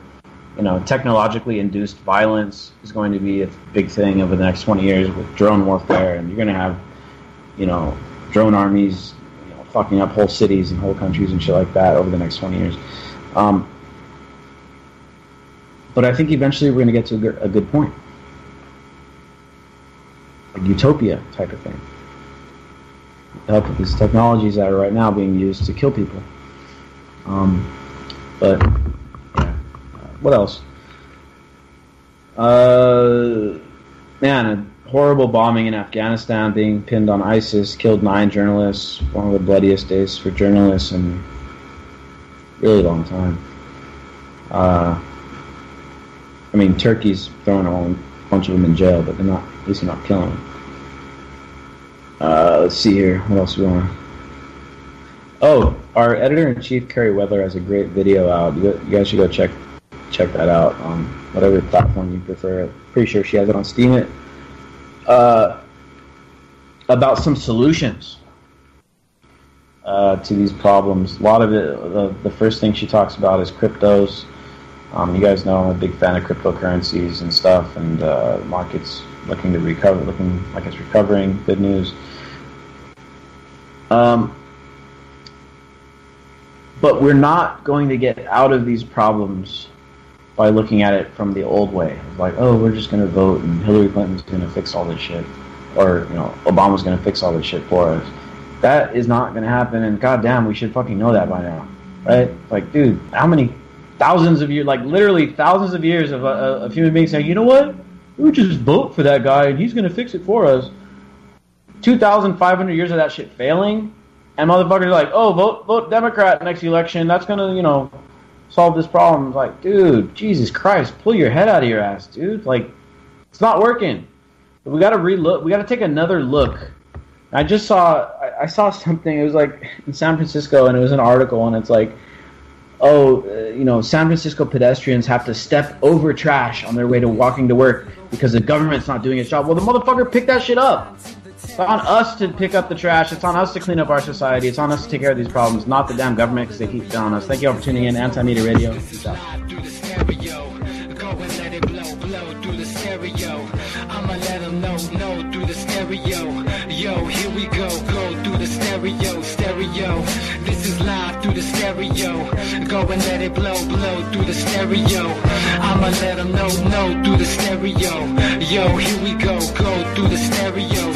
Technologically induced violence is going to be a big thing over the next 20 years with drone warfare, and you're going to have drone armies, fucking up whole cities and whole countries and shit like that over the next 20 years. But I think eventually we're going to get to a good point. A utopia type of thing. Help with these technologies that are right now being used to kill people. But, yeah. What else? A horrible bombing in Afghanistan, being pinned on ISIS, killed 9 journalists, one of the bloodiest days for journalists in a really long time. Turkey's throwing a bunch of them in jail, but at least they're not killing them. Let's see here. What else do we want? Oh, our editor-in-chief, Carrie Wedler, has a great video out. You guys should go check that out on whatever platform you prefer. Pretty sure she has it on Steam. About some solutions to these problems. A lot of it, the first thing she talks about is cryptos. You guys know I'm a big fan of cryptocurrencies and stuff, and the market's looking like it's recovering. Good news. But we're not going to get out of these problems by looking at it from the old way. Like, we're just going to vote and Hillary Clinton's going to fix all this shit. Or, Obama's going to fix all this shit for us. That is not going to happen, and goddamn, we should fucking know that by now. Right? Like, dude, how many thousands of years, like literally thousands of years of human beings saying, you know what? We would just vote for that guy and he's going to fix it for us. 2,500 years of that shit failing, and motherfuckers are like, vote Democrat next election. That's going to, solve this problem. It's like, dude, Jesus Christ, pull your head out of your ass, dude. Like, it's not working. We got to relook. We got to take another look. I saw something. It was like in San Francisco, and it was an article, and it's like, San Francisco pedestrians have to step over trash on their way to walking to work because the government's not doing its job. Well, the motherfucker picked that shit up. It's on us to pick up the trash. It's on us to clean up our society. It's on us to take care of these problems, not the damn government, because they keep telling us. Thank you all for tuning in. Anti-Media Radio. Peace out. I'ma let them know through the stereo. Yo, here we go through the stereo. This is live through the stereo. Go and let it blow through the stereo. I'ma let them know through the stereo. Yo, here we go through the stereo.